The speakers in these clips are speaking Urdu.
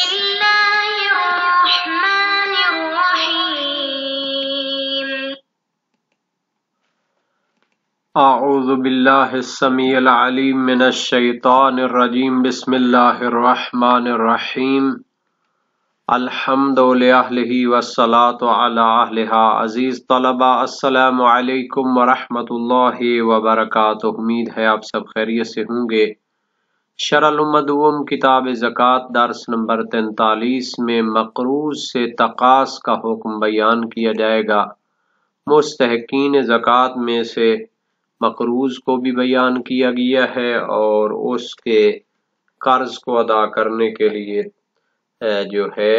الله الرحمن الرحيم اعوذ باللہ السمیع العلیم من الشیطان الرجیم بسم اللہ الرحمن الرحیم الحمد لأہلہ والصلاة علی اہلہا۔ عزیز طلبہ السلام علیکم ورحمۃ اللہ وبرکاتہ۔ امید ہے آپ سب خیریت سے ہوں گے۔ شرح المدوم کتاب زکوٰۃ درس نمبر 43 میں مقروض سے تقاص کا حکم بیان کیا جائے گا۔ مستحقین زکوٰۃ میں سے مقروض کو بھی بیان کیا گیا ہے اور اس کے قرض کو ادا کرنے کے لیے جو ہے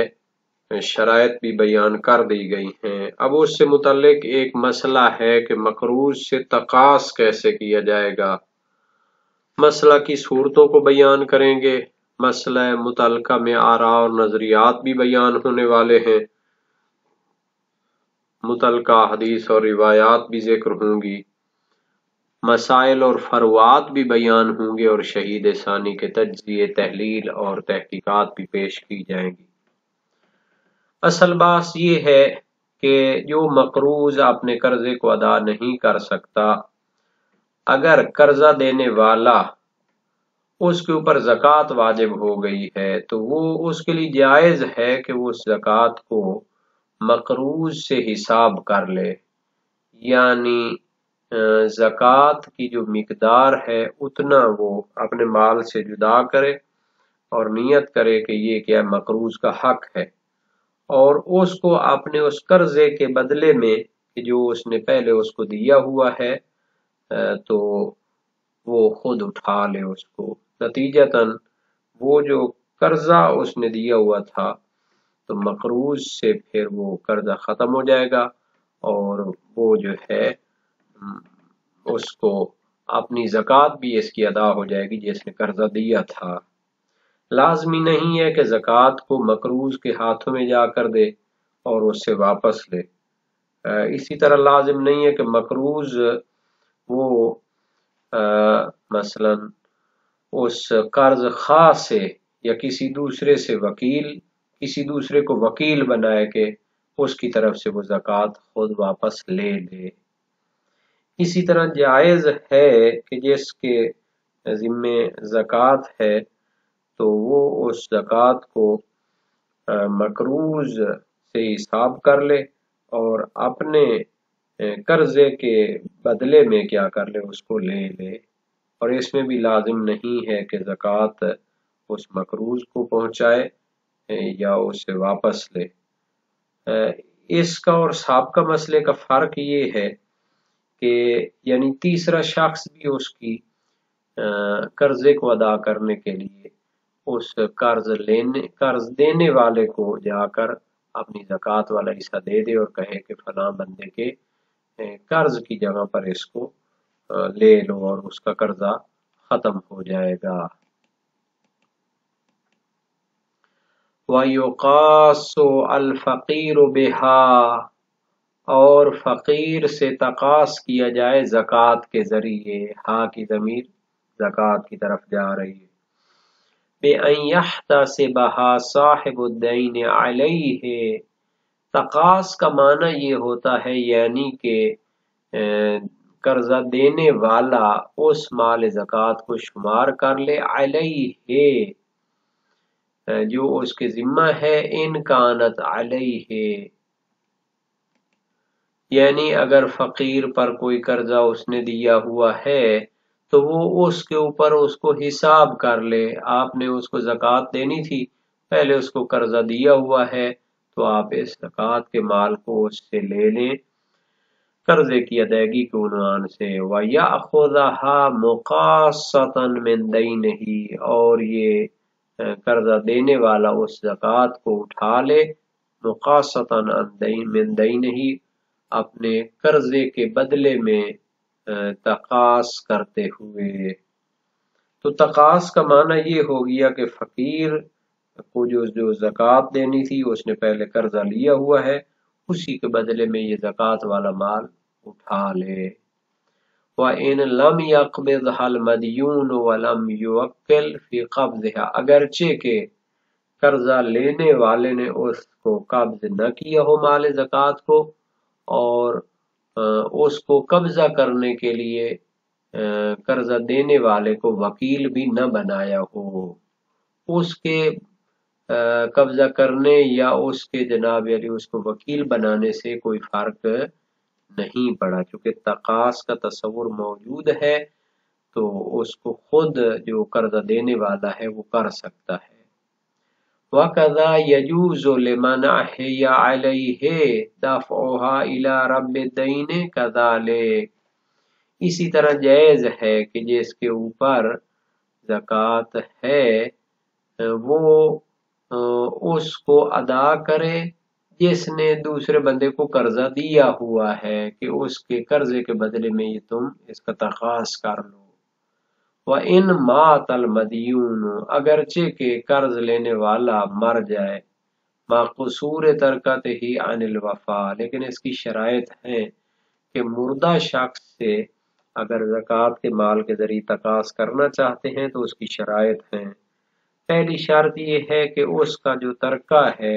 شرائط بھی بیان کر دی گئی ہیں۔ اب اس سے متعلق ایک مسئلہ ہے کہ مقروض سے تقاص کیسے کیا جائے گا۔ مسئلہ کی صورتوں کو بیان کریں گے۔ مسئلہ متعلقہ میں آراء اور نظریات بھی بیان ہونے والے ہیں۔ متعلقہ حدیث اور روایات بھی ذکر ہوں گی۔ مسائل اور فروعات بھی بیان ہوں گے اور شہید ثانی کے تجزیے، تحلیل اور تحقیقات بھی پیش کی جائیں گی۔ اصل بات یہ ہے کہ جو مقروض اپنے قرضے کو ادا نہیں کر سکتا، اگر قرضہ دینے والا اس کے اوپر زکوٰۃ واجب ہو گئی ہے تو وہ اس کے لیے جائز ہے کہ وہ اس زکوٰۃ کو مقروض سے حساب کر لے، یعنی زکوٰۃ کی جو مقدار ہے اتنا وہ اپنے مال سے جدا کرے اور نیت کرے کہ یہ کیا مقروض کا حق ہے، اور اس کو اپنے اس قرضے کے بدلے میں جو اس نے پہلے اس کو دیا ہوا ہے تو وہ خود اٹھا لے اس کو۔ نتیجتاً وہ جو قرضہ اس نے دیا ہوا تھا تو مقروض سے پھر وہ قرضہ ختم ہو جائے گا اور وہ جو ہے اس کو اپنی زکوٰۃ بھی اس کی ادا ہو جائے گی جس نے قرضہ دیا تھا۔ لازمی نہیں ہے کہ زکوٰۃ کو مقروض کے ہاتھوں میں جا کر دے اور اس سے واپس لے۔ اسی طرح لازم نہیں ہے کہ مقروض وہ مثلا اس قرض خواہ سے یا کسی دوسرے کو وکیل بنائے کہ اس کی طرف سے وہ زکوٰۃ خود واپس لے لے۔ اسی طرح جائز ہے کہ جس کے ذمے زکوٰۃ ہے تو وہ اس زکوٰۃ کو مقروض سے حساب کر لے اور اپنے قرضے کے بدلے میں کیا کر لے اس کو لے لے، اور اس میں بھی لازم نہیں ہے کہ زکوٰۃ اس مقروض کو پہنچائے یا اسے واپس لے۔ اس کا اور سابقہ مسئلے کا فرق یہ ہے کہ یعنی تیسرا شخص بھی اس کی قرضے کو ادا کرنے کے لیے اس قرض دینے والے کو جا کر اپنی زکوٰۃ والا حصہ دے دے اور کہے کہ فلاں بندے کے قرض کی جگہ پر اس کو لے لو اور اس کا قرضہ ختم ہو جائے گا۔ وَيُقَاصُ الْفَقِيرُ بِهَا، اور فقیر سے تقاص کیا جائے زکوٰۃ کے ذریعے۔ ہاں کی ضمیر زکوٰۃ کی طرف جا رہی ہے۔ بِأَنْ يَحْتَسِبَهَا صَاحِبُ الدَّيْنِ عَلَيْهِ، تقاص کا معنی یہ ہوتا ہے یعنی کہ قرضہ دینے والا اس مال زکوٰۃ کو شمار کر لے، علیہ جو اس کے ذمہ ہے، ان کانت علیہ یعنی اگر فقیر پر کوئی قرضہ اس نے دیا ہوا ہے تو وہ اس کے اوپر اس کو حساب کر لے۔ آپ نے اس کو زکوٰۃ دینی تھی، پہلے اس کو قرضہ دیا ہوا ہے تو آپ اس زکوٰۃ کے مال کو اس سے لے لیں قرضے کی ادائیگی کے عنوان سے۔ وَيَأْخُذَهَا مُقَاصَّةً مِنْ دَيْنِهِ، اور یہ قرضہ دینے والا اس زکوٰۃ کو اٹھا لے مُقَاصَّةً مِنْ دَيْنِهِ، اپنے قرضے کے بدلے میں تقاص کرتے ہوئے۔ تو تقاص کا معنی یہ ہو گیا کہ فقیر کو جو زکوٰۃ دینی تھی اس نے پہلے قرضہ لیا ہوا ہے، اسی کے بدلے میں یہ زکوٰۃ والا مال اٹھا لے۔ وَإِن لَمْ يَقْبِضْهَا الْمَدْيُونُ وَلَمْ يُوَكِّلْ فِي قَبْضِهَا، اگرچہ کہ قرضہ لینے والے نے اس کو قبض نہ کیا ہو مال زکوٰۃ کو، اور اس کو قبضہ کرنے کے لیے قرضہ دینے والے کو وکیل بھی نہ بنایا ہو، اس کے قبضہ کرنے یا اس کے جناب یعنی اس کو وکیل بنانے سے کوئی فرق نہیں پڑا، چونکہ تقاص کا تصور موجود ہے تو اس کو خود جو قرضہ دینے والا ہے وہ کر سکتا ہے۔ وَقَضَا يَجُوزُ لِمَنْ أَحْيَا عَلَيْهِ دَفْعُهَا إِلَى رَبِّ الدَّيْنِ كَذَلِكَ، اسی طرح جائز ہے کہ جس کے اوپر زکوٰۃ ہے وہ اس کو ادا کرے جس نے دوسرے بندے کو قرضہ دیا ہوا ہے، کہ اس کے قرضے کے بدلے میں یہ تم اس کا تقاض کر لو۔ وَإِنْ مَاتَ الْمَدْيُونُ، اگرچہ کہ قرض لینے والا مر جائے، مَقْصُورِ تَرْکَتِهِ عَنِ الْوَفَاءِ، لیکن اس کی شرائط ہیں کہ مردہ شخص سے اگر زکوٰۃ کے مال کے ذریعے تقاض کرنا چاہتے ہیں تو اس کی شرائط ہیں۔ پہلی شرط یہ ہے کہ اس کا جو ترکہ ہے،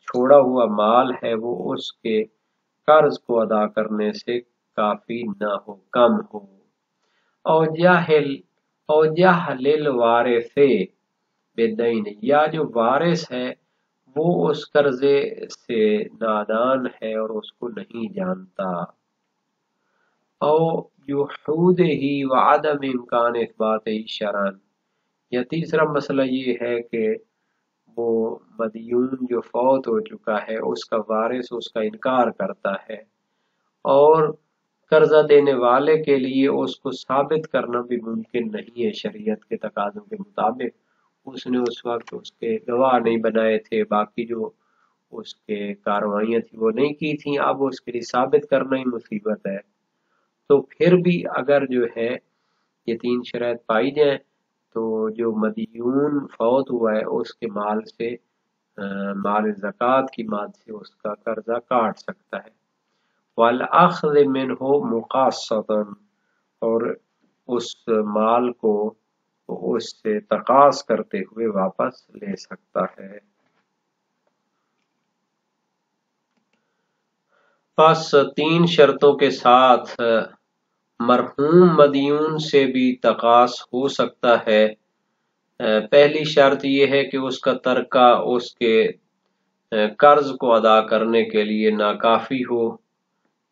چھوڑا ہوا مال ہے، وہ اس کے قرض کو ادا کرنے سے کافی نہ ہو، کم ہو۔ او جہل الوارث بالدین، یا جو وارث ہے وہ اس قرضے سے نادان ہے اور اس کو نہیں جانتا۔ او جحودہ وعدم امکان اثباتہ شرعاً، یا تیسرا مسئلہ یہ ہے کہ وہ مدیون جو فوت ہو چکا ہے اس کا وارث اس کا انکار کرتا ہے، اور قرضہ دینے والے کے لیے اس کو ثابت کرنا بھی ممکن نہیں ہے شریعت کے تقاضوں کے مطابق، اس نے اس وقت اس کے گواہ نہیں بنائے تھے، باقی جو اس کے کاروائیاں تھیں وہ نہیں کی تھیں، اب اس کے لیے ثابت کرنا ہی مصیبت ہے۔ تو پھر بھی اگر جو ہے یہ تین شرائط پائی جائیں تو جو مدیون فوت ہوا ہے اس کے مال سے مال زکوٰۃ کی ماد سے اس کا قرضہ کاٹ سکتا ہے۔ وَالْأَخْذِ مِنْهُ مُقَاصَّةً، اور اس مال کو اس سے تقاض کرتے ہوئے واپس لے سکتا ہے۔ پس تین شرطوں کے ساتھ مرحوم مدیون سے بھی تقاض ہو سکتا ہے۔ پہلی شرط یہ ہے کہ اس کا ترکہ اس کے قرض کو ادا کرنے کے لیے ناکافی ہو،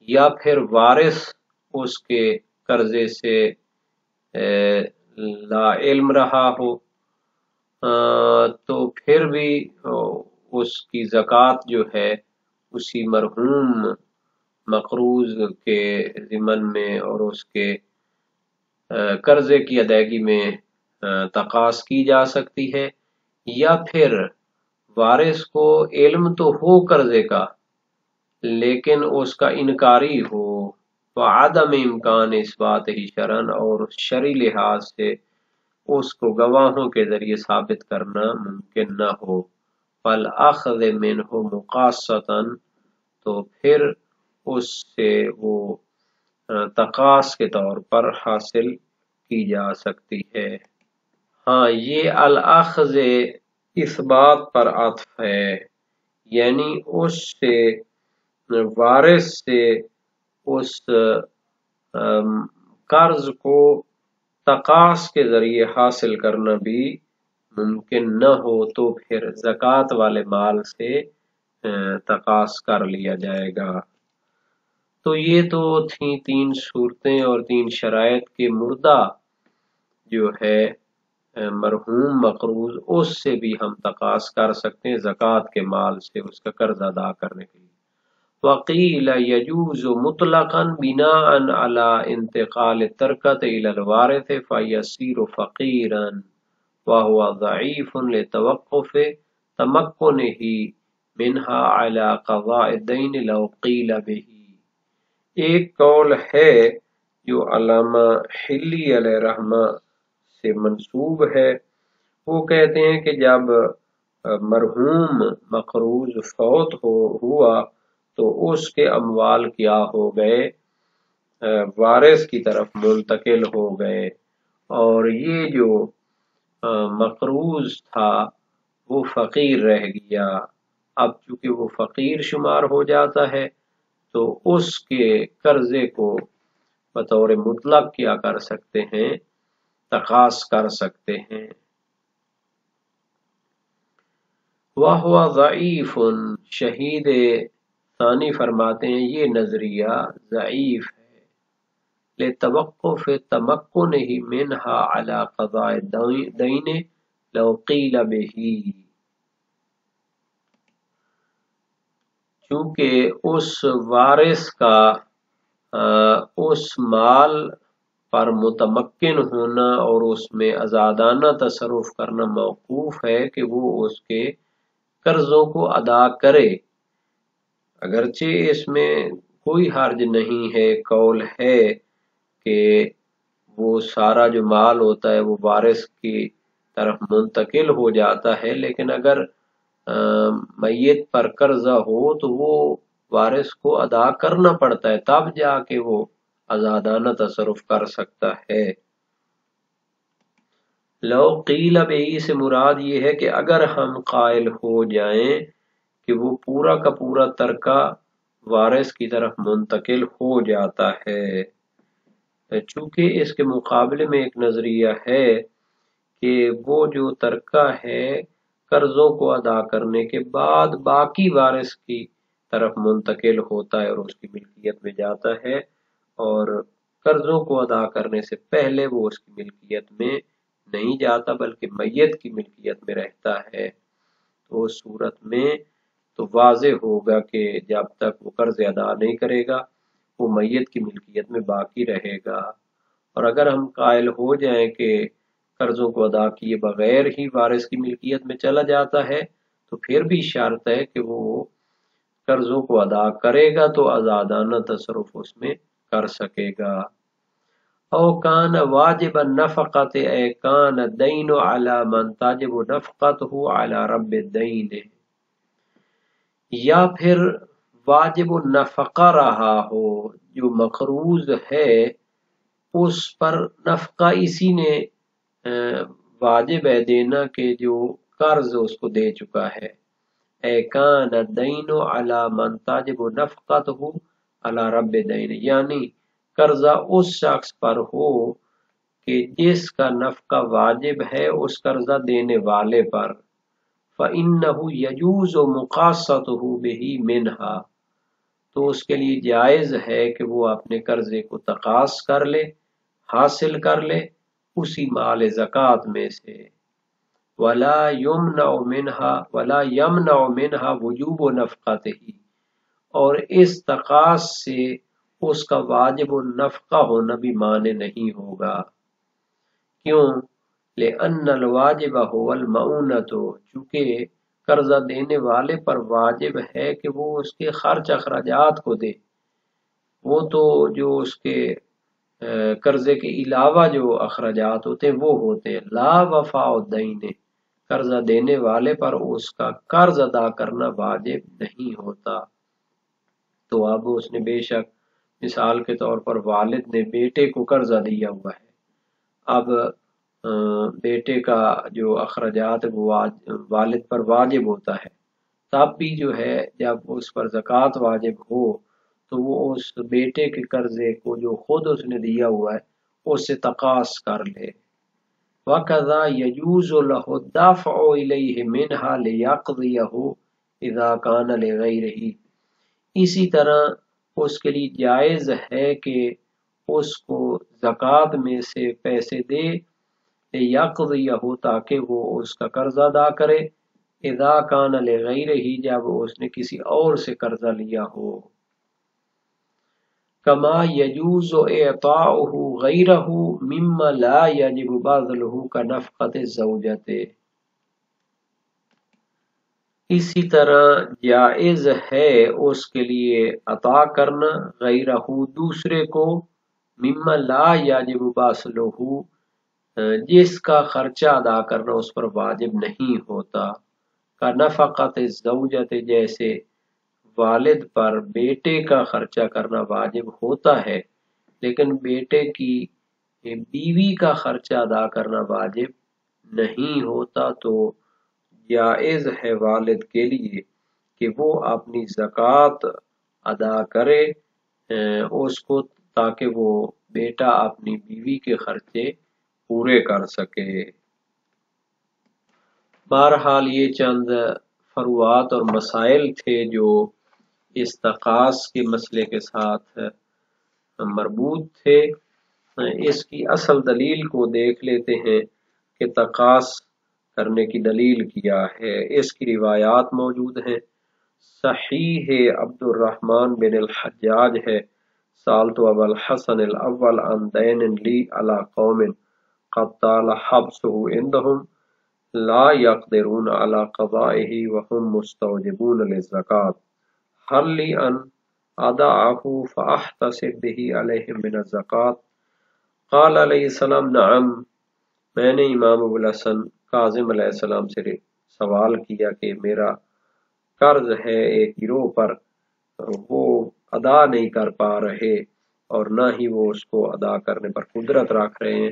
یا پھر وارث اس کے قرضے سے لا علم رہا ہو، تو پھر بھی اس کی زکوٰۃ جو ہے اسی مرحوم مقروض کے ضمن میں اور اس کے قرضے کی ادائیگی میں تقاض کی جا سکتی ہے، یا پھر وارث کو علم تو ہو قرضے کا لیکن اس کا انکاری ہو، وعدم امکان اثبات ہی شرعاً، اور شرعی لحاظ سے اس کو گواہوں کے ذریعے ثابت کرنا ممکن نہ ہو۔ فالأخذ منہ مقاصۃً، تو پھر اس سے وہ تقاض کے طور پر حاصل کی جا سکتی ہے۔ ہاں، یہ الاخذ اثبات پر عطف ہے، یعنی اس سے وارث سے اس قرض کو تقاض کے ذریعے حاصل کرنا بھی ممکن نہ ہو تو پھر زکوٰۃ والے مال سے تقاض کر لیا جائے گا۔ تو یہ تو تھیں تین صورتیں اور تین شرائط کے مردہ جو ہے مرحوم مقروض اس سے بھی ہم تقاض کر سکتے ہیں زکوٰۃ کے مال سے اس کا قرض ادا کرنے کے لیے۔ وقیل یجوز مطلقا بناء علی انتقال الترکۃ الی الوارث فیصیر فقیرا وهو ضعیف لتوقف تمکنہ منہا علی قضاء الدین لو قیل بہ۔ ایک قول ہے جو علامہ حلی علیہ رحمہ سے منسوب ہے، وہ کہتے ہیں کہ جب مرحوم مقروض فوت ہوا تو اس کے اموال کیا ہو گئے، وارث کی طرف منتقل ہو گئے، اور یہ جو مقروض تھا وہ فقیر رہ گیا، اب چونکہ وہ فقیر شمار ہو جاتا ہے تو اس کے قرضے کو بطور مطلق کیا کر سکتے ہیں، تقاص کر سکتے ہیں۔ وَهُوَ ضعیف، شہید ثانی فرماتے ہیں یہ نظریہ ضعیف ہے، لِتَوَقُّفِ تَمَكُّنِهِ مِنْهَا عَلَى قَضَاءِ الدَّيْنِ لَوْ قِيلَ بِهِ، چونکہ اس وارث کا اس مال پر متمکن ہونا اور اس میں آزادانہ تصرف کرنا موقوف ہے کہ وہ اس کے قرضوں کو ادا کرے، اگرچہ اس میں کوئی حرج نہیں ہے، قول ہے کہ وہ سارا جو مال ہوتا ہے وہ وارث کی طرف منتقل ہو جاتا ہے، لیکن اگر میت پر قرضہ ہو تو وہ وارث کو ادا کرنا پڑتا ہے، تب جا کے وہ آزادانہ تصرف کر سکتا ہے۔ لو قیل بہی سے مراد یہ ہے کہ اگر ہم قائل ہو جائیں کہ وہ پورا کا پورا ترکہ وارث کی طرف منتقل ہو جاتا ہے، چونکہ اس کے مقابلے میں ایک نظریہ ہے کہ وہ جو ترکہ ہے قرضوں کو ادا کرنے کے بعد باقی وارث کی طرف منتقل ہوتا ہے اور اس کی ملکیت میں جاتا ہے، اور قرضوں کو ادا کرنے سے پہلے وہ اس کی ملکیت میں نہیں جاتا بلکہ میت کی ملکیت میں رہتا ہے۔ تو اس صورت میں تو واضح ہوگا کہ جب تک وہ قرض ادا نہیں کرے گا وہ میت کی ملکیت میں باقی رہے گا، اور اگر ہم قائل ہو جائیں کہ قرضوں کو ادا کیے بغیر ہی وارث کی ملکیت میں چلا جاتا ہے تو پھر بھی شرط ہے کہ وہ قرضوں کو ادا کرے گا تو آزادانہ تصرف اس میں کر سکے گا۔ او کان واجب النفقت اے کان الدین علی من تجب نفقته علی رب الدین، یا پھر واجب النفقہ رہا ہو، جو مقروض ہے اس پر نفقہ اسی نے واجب ہے دینا کہ جو قرض اس کو دے چکا ہے۔ اے کان الدین علی من تجب نفقته علی رب الدین، یعنی قرضہ اس شخص پر ہو کہ جس کا نفقہ واجب ہے اس قرضہ دینے والے پر، فَإِنَّهُ يَجُوزُ مُقَاصَتُهُ بِهِ مِنْهَا، تو اس کے لیے جائز ہے کہ وہ اپنے قرضے کو تقاص کر لے، حاصل کر لے اسی مال زکوٰۃ میں سے، وَلَا يَمْنَعُ مِنْهَا وُجُوبُ نَفْقَتِهِ، اور اس تقاص سے اس کا واجب النفقہ ہونا بھی مانع نہیں ہوگا۔ کیوں؟ لِأَنَّ الْوَاجِبَ هُوَ الْمَعُونَةُ، چونکہ قرضہ دینے والے پر واجب ہے کہ وہ اس کے خرچ اخراجات کو دے، وہ تو جو اس کے قرضے کے علاوہ جو اخراجات ہوتے ہیں وہ ہوتے ہیں، لا وفاء الدین، قرضہ دینے والے پر اس کا قرض ادا کرنا واجب نہیں ہوتا۔ تو اب اس نے بے شک مثال کے طور پر والد نے بیٹے کو قرضہ دیا ہوا ہے، اب بیٹے کا جو اخراجات وہ والد پر واجب ہوتا ہے، تب بھی جو ہے جب اس پر زکوٰۃ واجب ہو تو وہ اس بیٹے کے قرضے کو جو خود اس نے دیا ہوا ہے اس سے تقاص کر لے۔ وَكَذَا يَجُوزُ لَهُ الدَّفْعُ إِلَيْهِ مِنْهَا لِيَقْضِيَهُ إِذَا كَانَ لِغَيْرِهِ، اسی طرح اس کے لیے جائز ہے کہ اس کو زکوٰۃ میں سے پیسے دے، لِيَقْضِيَهُ تاکہ وہ اس کا قرض ادا کرے، اذا کان لغیرہ جب اس نے کسی اور سے قرضہ لیا ہو، کما یجوز اعطاؤہ غیرہ مما لا یجب بذلہ کنفقۃ الزوجۃ، اسی طرح جائز ہے اس کے لیے عطا کرنا غیرہ دوسرے کو، مما لا یجب بذلہ جس کا خرچہ ادا کرنا اس پر واجب نہیں ہوتا، کا نفقت الزوجۃ جیسے والد پر بیٹے کا خرچہ کرنا واجب ہوتا ہے لیکن بیٹے کی بیوی کا خرچہ ادا کرنا واجب نہیں ہوتا، تو جائز ہے والد کے لیے کہ وہ اپنی زکوٰۃ ادا کرے اس کو، تاکہ وہ بیٹا اپنی بیوی کے خرچے پورے کر سکے۔ بہرحال یہ چند فروعات اور مسائل تھے جو اس تقاص کے مسئلے کے ساتھ مربوط تھے۔ اس کی اصل دلیل کو دیکھ لیتے ہیں کہ تقاص کرنے کی دلیل کیا ہے۔ اس کی روایات موجود ہیں۔ صحیح عبد الرحمن بن الحجاج ہے، سالت ابا الحسن الاول عن دین لی علی قوم قد طال حبسه عندهم لا يقدرون على قضائه وهم مستوجبون للزکاة هل لی ان ادعه فاحتسب به علیہم من الزکاة قال علیہ السلام نعم۔ میں نے امام ابو الحسن کاظم علیہ السلام سے سوال کیا کہ میرا قرض ہے ایک گروہ پر، وہ ادا نہیں کر پا رہے اور نہ ہی وہ اس کو ادا کرنے پر قدرت رکھ رہے ہیں،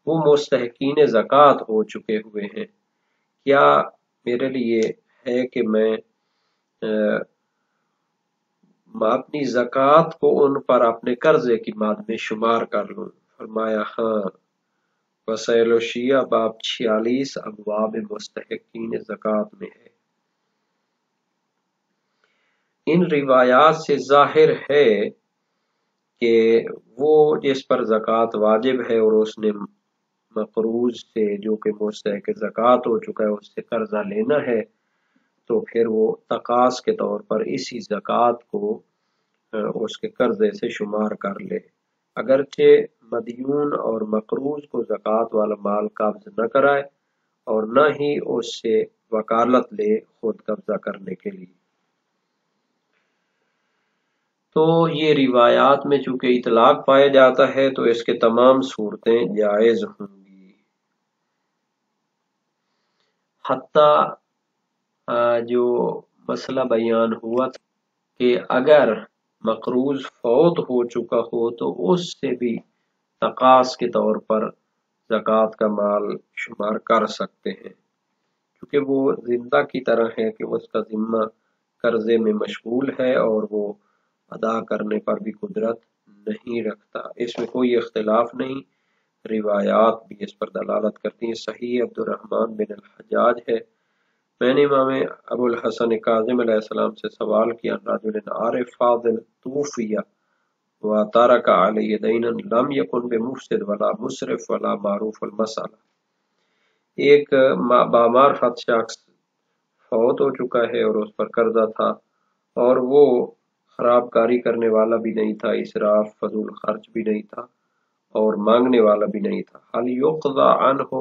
وہ مستحقین زکوٰۃ ہو چکے ہوئے ہیں، کیا میرے لیے ہے کہ میں اپنی زکوٰۃ کو ان پر اپنے قرضے کی ماد میں شمار کر لوں؟ فرمایا ہاں۔ وسائل الشیعہ باب 46 ابواب مستحقین زکوٰۃ میں ہے۔ ان روایات سے ظاہر ہے کہ وہ جس پر زکوٰۃ واجب ہے اور اس نے مقروض سے جو کہ مستحق زکوٰۃ ہو چکا ہے اس سے قرضہ لینا ہے، تو پھر وہ تقاص کے طور پر اسی زکوٰۃ کو اس کے قرضے سے شمار کر لے، اگرچہ مدیون اور مقروض کو زکوٰۃ والا مال قبض نہ کرائے اور نہ ہی اس سے وکالت لے خود قبضہ کرنے کے لیے۔ تو یہ روایات میں چونکہ اطلاق پایا جاتا ہے تو اس کے تمام صورتیں جائز ہوں گی، حتیٰ جو مسئلہ بیان ہوا کہ اگر مقروض فوت ہو چکا ہو تو اس سے بھی تقاص کے طور پر زکوٰۃ کا مال شمار کر سکتے ہیں، کیونکہ وہ زندہ کی طرح ہے کہ اس کا ذمہ قرضے میں مشغول ہے اور وہ ادا کرنے پر بھی قدرت نہیں رکھتا۔ اس میں کوئی اختلاف نہیں، روایات بھی اس پر دلالت کرتی ہیں۔ صحیح عبد الرحمن بن الحجاج ہے، میں نے امام ابو الحسن کاظم علیہ السلام سے سوال کیا، رجل عارف فاضل توفی وترک علیہ دینا لم یکن بمفسد ولا مسرف ولا معروف المسئلہ۔ ایک بامعرفت شخص فوت ہو چکا ہے اور اس پر قرضہ تھا اور وہ خراب کاری کرنے والا بھی نہیں تھا، اسراف فضول خرچ بھی نہیں تھا اور مانگنے والا بھی نہیں تھا۔ حل یقضى عنہ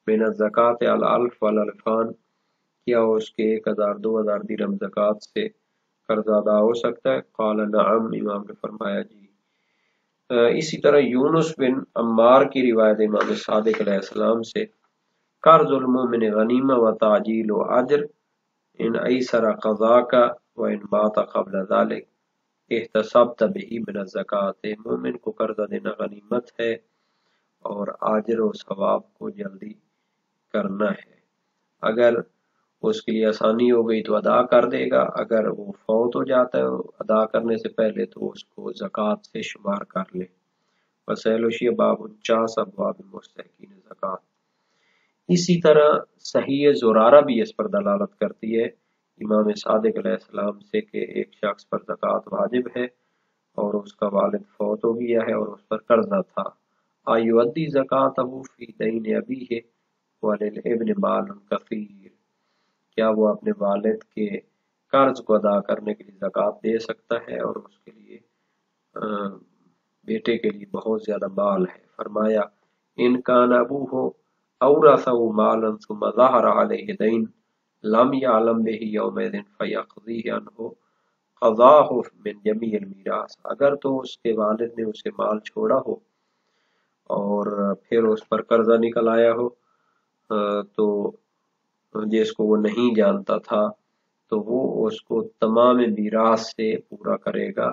من الزکاة الالف والالفان، کیا اس کے 1000 2000 درہم زکوٰۃ سے قرض ادا ہو سکتا ہے؟ قال نعم، امام نے فرمایا جی۔ اسی طرح یونس بن عمار کی روایت امام صادق علیہ السلام سے، قرض المؤمن غنیمہ و تعجیل و اجر ان ایسر قضاک و ان مات قبل ذلك احتسبت به من الزکاة، مومن کو قرضہ دینا غنیمت ہے اور اجر و ثواب کو جلدی کرنا ہے، اگر اس کے لیے آسانی ہو گئی تو ادا کر دے گا، اگر وہ فوت ہو جاتا ہے ادا کرنے سے پہلے تو اس کو زکوٰۃ سے شمار کر لے۔ وسائل الشیعہ باب 49 ابواب مستحقین زکوٰۃ۔ اسی طرح صحیح زرارہ بھی اس پر دلالت کرتی ہے امام صادق علیہ السلام سے کہ ایک شخص پر زکوٰۃ واجب ہے اور اس کا والد فوت ہو گیا ہے اور اس پر قرضہ تھا، ایؤدی زکوٰتہ فی دین ابیہ وللابن مال کثیر، کیا وہ اپنے والد کے قرض کو ادا کرنے کے لیے زکوٰۃ دے سکتا ہے اور اس کے لیے بیٹے کے لیے بہت زیادہ مال ہے؟ فرمایا ان کان ابوہ اورثہ مالا ثم ظہر علیہ دین لم یعلم بہ یومئذ فیقضیہ عنہ قضاہ من جمیع المیراث، اگر تو اس کے والد نے اسے مال چھوڑا ہو اور پھر اس پر قرضہ نکل آیا ہو تو جس کو وہ نہیں جانتا تھا تو وہ اس کو تمام میراث سے پورا کرے گا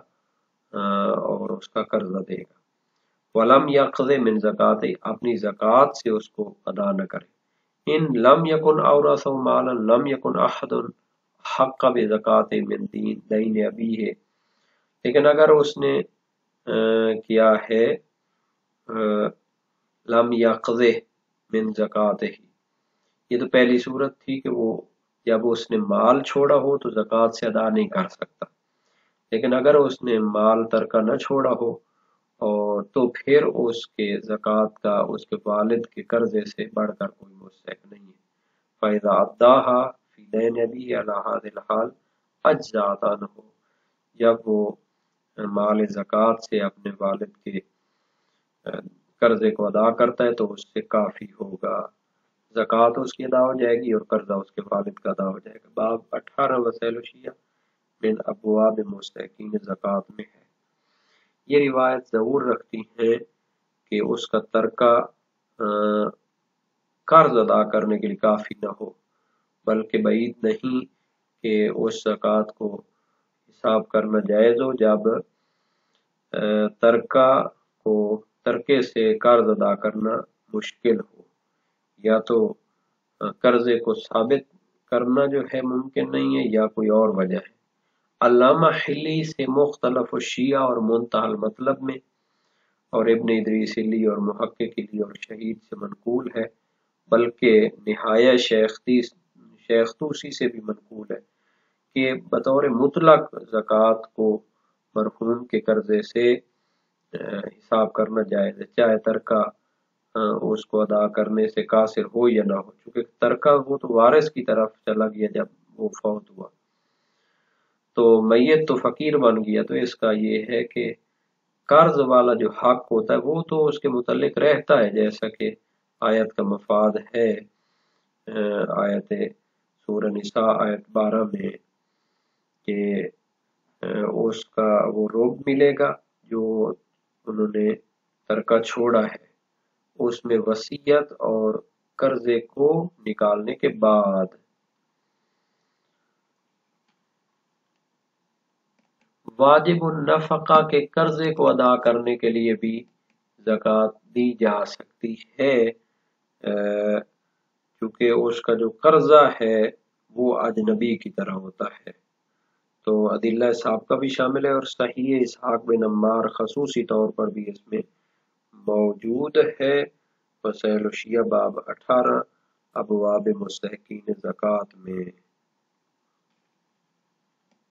اور اس کا قرضہ دے گا۔ وَلَمْ يَقْضِ مِنْ زَكَاةِ، اپنی زکوٰۃ سے اس کو ادا نہ کرے۔ ان لم یکن اورثہ مالا لم یکن احد حق بزکات من دین ابیہ، لیکن اگر اس نے کیا ہے لم یقضہ من زکاتہ، یہ تو پہلی صورت تھی کہ وہ جب اس نے مال چھوڑا ہو تو زکوٰۃ سے ادا نہیں کر سکتا، لیکن اگر اس نے مال ترکہ نہ چھوڑا ہو اور تو پھر اس کے زکوٰۃ کا اس کے والد کے قرضے سے بڑھ کر کوئی مستحق نہیں ہے۔ فَإِذَا أَدَّاهَا فِي دَيْنِ أَبِيهِ عَلَى هَذِهِ الْحَالِ أَجْزَأَتْ عَنْهُ، جب وہ مال زکوٰۃ سے اپنے والد کے قرضے کو ادا کرتا ہے تو اس سے کافی ہوگا، زکوٰۃ اس کی ادا ہو جائے گی اور قرضہ اس کے والد کا ادا ہو جائے گا۔ باب 18 وسائل الشیعہ من ابواب مستحقین زکوٰۃ میں ہے۔ یہ روایت ضرور رکھتی ہے کہ اس کا ترکہ قرض ادا کرنے کے لیے کافی نہ ہو، بلکہ بعید نہیں کہ اس زکوٰۃ کو حساب کرنا جائز ہو جب ترکے سے قرض ادا کرنا مشکل ہو، یا تو قرضے کو ثابت کرنا جو ہے ممکن نہیں ہے یا کوئی اور وجہ ہے۔ علامہ حلی سے مختلف الشیعہ اور منتہی المطلب میں اور ابن ادریس حلی اور محقق حلی اور شہید سے منقول ہے، بلکہ نہایہ شیخ طوسی سے بھی منقول ہے کہ بطور مطلق زکوٰۃ کو مرحوم کے قرضے سے حساب کرنا جائز ہے، چاہے ترکہ اس کو ادا کرنے سے قاصر ہو یا نہ ہو، چونکہ ترکہ وہ تو وارث کی طرف چلا گیا جب وہ فوت ہوا، تو میت تو فقیر بن گیا، تو اس کا یہ ہے کہ قرض والا جو حق ہوتا ہے وہ تو اس کے متعلق رہتا ہے، جیسا کہ آیت کا مفاد ہے آیت سورہ نساء آیت 12 میں کہ اس کا وہ رب ملے گا جو انہوں نے ترکہ چھوڑا ہے، اس میں وصیت اور قرضے کو نکالنے کے بعد۔ واجب النفقہ کے قرضے کو ادا کرنے کے لیے بھی زکوٰۃ دی جا سکتی ہے، کیونکہ اس کا جو قرضہ ہے وہ اجنبی کی طرح ہوتا ہے، تو ادلہ سابقہ بھی شامل ہے اور صحیح اسحاق بن عمار خصوصی طور پر بھی اس میں موجود ہے۔ وسائل الشیعہ باب 18 ابواب مستحقین زکوٰۃ میں۔